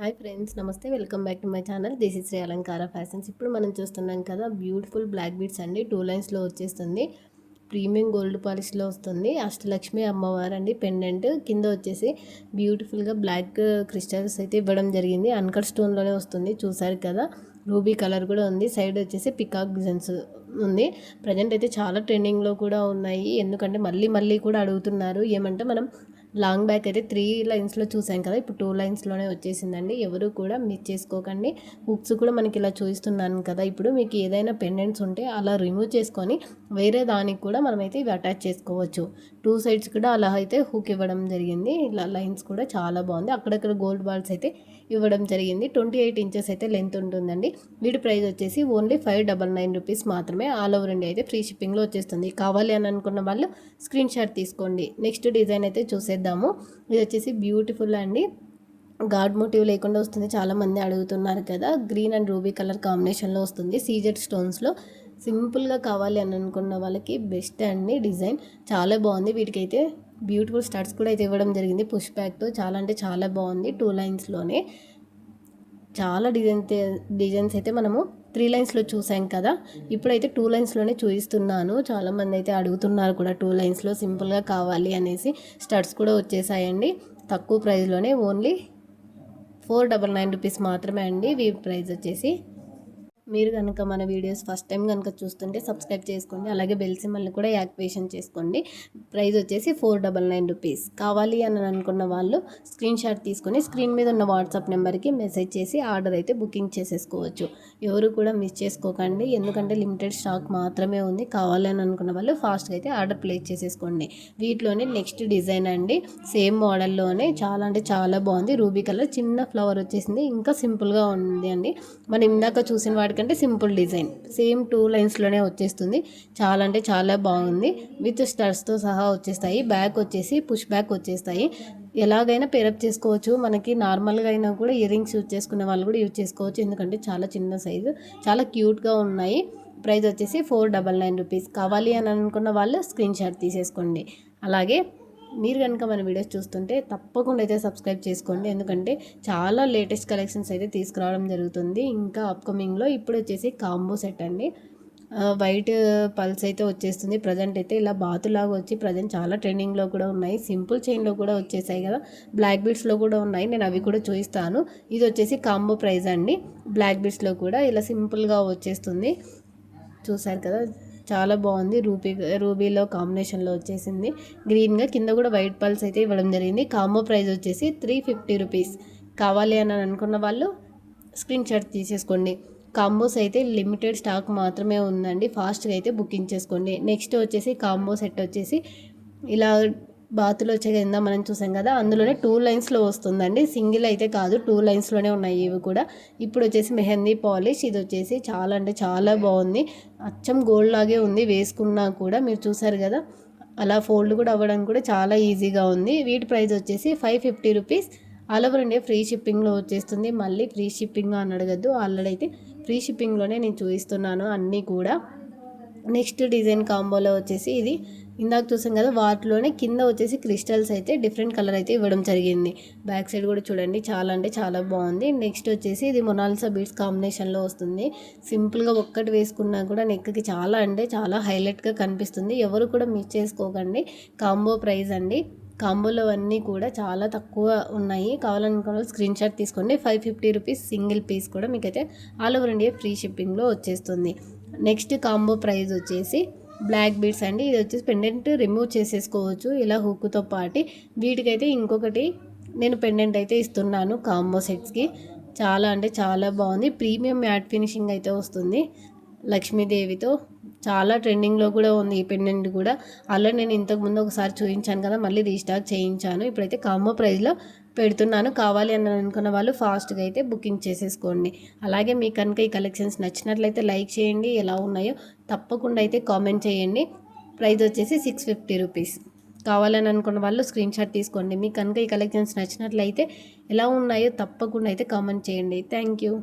Hi friends, నమస్తే. Welcome back to my channel. This is Shri Alankara fashions. ఇప్పుడు మనం చూస్తున్నాం కదా, బ్యూటిఫుల్ బ్లాక్ బీడ్స్ అండి. 2 లైన్స్లో వచ్చేస్తుంది. ప్రీమియం గోల్డ్ పాలిష్లో వస్తుంది. అష్టలక్ష్మి అమ్మవారు అండి పెండెంట్. కింద వచ్చేసి బ్యూటిఫుల్గా బ్లాక్ క్రిస్టల్స్ అయితే ఇవ్వడం జరిగింది. అన్కట్ స్టోన్లోనే వస్తుంది. చూసారు కదా, రూబీ కలర్ కూడా ఉంది. సైడ్ వచ్చేసి పికాక్ డిజైన్స్ ఉంది. ప్రజెంట్ అయితే చాలా ట్రెండింగ్లో కూడా ఉన్నాయి. ఎందుకంటే మళ్ళీ కూడా అడుగుతున్నారు. ఏమంటే మనం లాంగ్ బ్యాక్ అయితే 3 లైన్స్లో చూసాం కదా, ఇప్పుడు 2 లైన్స్లోనే వచ్చేసిందండి. ఎవరు కూడా మిస్ చేసుకోకండి. హుక్స్ కూడా మనకి ఇలా చూపిస్తున్నాను కదా, ఇప్పుడు మీకు ఏదైనా పెండెంట్స్ ఉంటే అలా రిమూవ్ చేసుకొని వేరే దానికి కూడా మనమైతే ఇవి అటాచ్ చేసుకోవచ్చు. 2 సైడ్స్ కూడా అలా అయితే హుక్ ఇవ్వడం జరిగింది. ఇలా లైన్స్ కూడా చాలా బాగుంది. అక్కడక్కడ గోల్డ్ బాల్స్ అయితే ఇవ్వడం జరిగింది. 28 ఇంచెస్ అయితే లెంత్ ఉంటుందండి. వీటి ప్రైస్ వచ్చేసి ఓన్లీ 599 రూపీస్ మాత్రమే. ఆల్ ఓవర్ ఇండియా అయితే ఫ్రీ షిప్పింగ్లో వచ్చేస్తుంది. కావాలి అని అనుకున్న వాళ్ళు స్క్రీన్ షాట్ తీసుకోండి. నెక్స్ట్ డిజైన్ అయితే చూసేద్దాము. ఇది వచ్చేసి బ్యూటిఫుల్ అండి. గాడ్ మోటివ్ లేకుండా వస్తుంది. చాలామంది అడుగుతున్నారు కదా, గ్రీన్ అండ్ రూబీ కలర్ కాంబినేషన్లో వస్తుంది. సీజెడ్ స్టోన్స్లో సింపుల్గా కావాలి అని అనుకున్న వాళ్ళకి బెస్ట్ అండి. డిజైన్ చాలా బాగుంది. వీటికైతే బ్యూటిఫుల్ స్టడ్స్ కూడా అయితే ఇవ్వడం జరిగింది. పుష్ బ్యాక్తో చాలా అంటే చాలా బాగుంది. 2 లైన్స్లోనే చాలా డిజైన్స్ అయితే మనము 3 లైన్స్లో చూసాం కదా, ఇప్పుడైతే 2 లైన్స్లోనే చూపిస్తున్నాను. చాలామంది అయితే అడుగుతున్నారు కూడా 2 లైన్స్లో సింపుల్గా కావాలి అనేసి. స్టడ్స్ కూడా వచ్చేసాయండి. తక్కువ ప్రైస్లోనే ఓన్లీ 499 రూపీస్ మాత్రమే అండి. వీటి ప్రైస్ వచ్చేసి. మీరు కనుక మన వీడియోస్ ఫస్ట్ టైం కనుక చూస్తుంటే సబ్స్క్రైబ్ చేసుకోండి. అలాగే బెల్ సింబల్ని కూడా యాక్టివేషన్ చేసుకోండి. ప్రైస్ వచ్చేసి 499 రూపీస్. కావాలి అని అనుకున్న వాళ్ళు స్క్రీన్ షాట్ తీసుకొని స్క్రీన్ మీద ఉన్న వాట్సాప్ నెంబర్కి మెసేజ్ చేసి ఆర్డర్ అయితే బుకింగ్ చేసేసుకోవచ్చు. ఎవరు కూడా మిస్ చేసుకోకండి, ఎందుకంటే లిమిటెడ్ స్టాక్ మాత్రమే ఉంది. కావాలి అని అనుకున్న వాళ్ళు ఫాస్ట్గా అయితే ఆర్డర్ ప్లేస్ చేసేసుకోండి. వీటిలోనే నెక్స్ట్ డిజైన్ అండి. సేమ్ మోడల్లోనే చాలా అంటే చాలా బాగుంది. రూబీ కలర్ చిన్న ఫ్లవర్ వచ్చేసింది. ఇంకా సింపుల్గా ఉంది అండి. మనం ఇందాక చూసిన వాటికంటే సింపుల్ డిజైన్. సేమ్ 2 లైన్స్లోనే వచ్చేస్తుంది. చాలా అంటే చాలా బాగుంది. విత్ స్టడ్స్తో సహా వచ్చేస్తాయి. బ్యాక్ వచ్చేసి పుష్ బ్యాక్ వచ్చేస్తాయి. ఎలాగైనా పేరప్ చేసుకోవచ్చు. మనకి నార్మల్గా అయినా కూడా ఇయర్ రింగ్స్ యూజ్ చేసుకునే వాళ్ళు కూడా యూజ్ చేసుకోవచ్చు. ఎందుకంటే చాలా చిన్న సైజు, చాలా క్యూట్గా ఉన్నాయి. ప్రైస్ వచ్చేసి 499 రూపీస్. కావాలి అని అనుకున్న వాళ్ళు స్క్రీన్ షాట్ తీసేసుకోండి. అలాగే మీరు కనుక మన వీడియోస్ చూస్తుంటే తప్పకుండా అయితే సబ్స్క్రైబ్ చేసుకోండి. ఎందుకంటే చాలా లేటెస్ట్ కలెక్షన్స్ అయితే తీసుకురావడం జరుగుతుంది. ఇంకా అప్కమింగ్లో ఇప్పుడు వచ్చేసి కాంబో సెట్ అండి. వైట్ పల్స్ అయితే వచ్చేస్తుంది. ప్రజెంట్ అయితే ఇలా బాతులాగా వచ్చి ప్రజెంట్ చాలా ట్రెండింగ్లో కూడా ఉన్నాయి. సింపుల్ చైన్లో కూడా వచ్చేసాయి కదా, బ్లాక్ బీడ్స్లో కూడా ఉన్నాయి. నేను అవి కూడా చూపిస్తాను. ఇది వచ్చేసి కాంబో ప్రైస్ అండి. బ్లాక్ బీడ్స్లో కూడా ఇలా సింపుల్గా వచ్చేస్తుంది. చూసారు కదా, చాలా బాగుంది. రూబీలో కాంబినేషన్లో వచ్చేసింది. గ్రీన్గా కింద కూడా వైట్ పల్స్ అయితే ఇవ్వడం జరిగింది. కాంబో ప్రైస్ వచ్చేసి 350 రూపీస్. కావాలి అని అనుకున్న వాళ్ళు స్క్రీన్ షాట్ తీసేసుకోండి. కాంబోస్ అయితే లిమిటెడ్ స్టాక్ మాత్రమే ఉందండి. ఫాస్ట్గా అయితే బుకింగ్ చేసుకోండి. నెక్స్ట్ వచ్చేసి కాంబో సెట్ వచ్చేసి ఇలా బాతులు వచ్చే కింద మనం చూసాం కదా, అందులోనే 2 లైన్స్లో వస్తుందండి. సింగిల్ అయితే కాదు, 2 లైన్స్లోనే ఉన్నాయి ఇవి కూడా. ఇప్పుడు వచ్చేసి మెహందీ పాలిష్. ఇది వచ్చేసి చాలా అంటే చాలా బాగుంది. అచ్చం గోల్డ్ లాగే ఉంది. వేసుకున్నా కూడా మీరు చూసారు కదా, అలా ఫోల్డ్ కూడా అవ్వడానికి కూడా చాలా ఈజీగా ఉంది. వీటి ప్రైస్ వచ్చేసి 550 rupees. All over India free షిప్పింగ్లో వచ్చేస్తుంది. మళ్ళీ ఫ్రీ షిప్పింగ్ అని అడగద్దు, ఆల్రెడీ అయితే ఫ్రీ షిప్పింగ్లోనే నేను చూపిస్తున్నాను అన్నీ కూడా. నెక్స్ట్ డిజైన్ కాంబోలో వచ్చేసి ఇది ఇందాక చూసాం కదా, వాటిలోనే కింద వచ్చేసి క్రిస్టల్స్ అయితే డిఫరెంట్ కలర్ అయితే ఇవ్వడం జరిగింది. బ్యాక్ సైడ్ కూడా చూడండి, చాలా అంటే చాలా బాగుంది. నెక్స్ట్ వచ్చేసి ఇది మొనాలిసా బీడ్స్ కాంబినేషన్లో వస్తుంది. సింపుల్గా ఒక్కటి వేసుకున్నా కూడా నెక్కి చాలా అంటే చాలా హైలైట్గా కనిపిస్తుంది. ఎవరు కూడా మిస్ చేసుకోకండి. కాంబో ప్రైస్ అండి. కాంబోలో అన్నీ కూడా చాలా తక్కువ ఉన్నాయి. కావాలనుకున్న స్క్రీన్ షాట్ తీసుకోండి. 550 రూపీస్ సింగిల్ పీస్ కూడా మీకైతే ఆల్ ఓవర్ ఇండియా ఫ్రీ షిప్పింగ్లో వచ్చేస్తుంది. నెక్స్ట్ కాంబో ప్రైస్ వచ్చేసి బ్లాక్ బీడ్స్ అండి. ఇది వచ్చేసి పెండెంట్ రిమూవ్ చేసేసుకోవచ్చు ఇలా హుక్తో పాటి. వీటికైతే ఇంకొకటి నేను పెండెంట్ అయితే ఇస్తున్నాను కాంబో సెట్స్కి. చాలా అంటే చాలా బాగుంది. ప్రీమియం మ్యాట్ ఫినిషింగ్ అయితే వస్తుంది లక్ష్మీదేవితో. చాలా ట్రెండింగ్లో కూడా ఉంది ఈ పెండెంట్ కూడా. అలా నేను ఇంతకుముందు ఒకసారి చూపించాను కదా, మళ్ళీ రీస్టాక్ చేయించాను. ఇప్పుడైతే కాంబో ప్రైస్లో పెడుతున్నాను. కావాలి అని అనుకున్న వాళ్ళు ఫాస్ట్గా అయితే బుకింగ్ చేసేసుకోండి. అలాగే మీకు కనుక ఈ కలెక్షన్స్ నచ్చినట్లయితే లైక్ చేయండి. ఎలా ఉన్నాయో తప్పకుండా అయితే కామెంట్ చేయండి. ప్రైస్ వచ్చేసి 650 రూపీస్. కావాలని అనుకున్న వాళ్ళు స్క్రీన్ షాట్ తీసుకోండి. మీకు కనుక ఈ కలెక్షన్స్ నచ్చినట్లయితే ఎలా ఉన్నాయో తప్పకుండా అయితే కామెంట్ చేయండి. Thank you.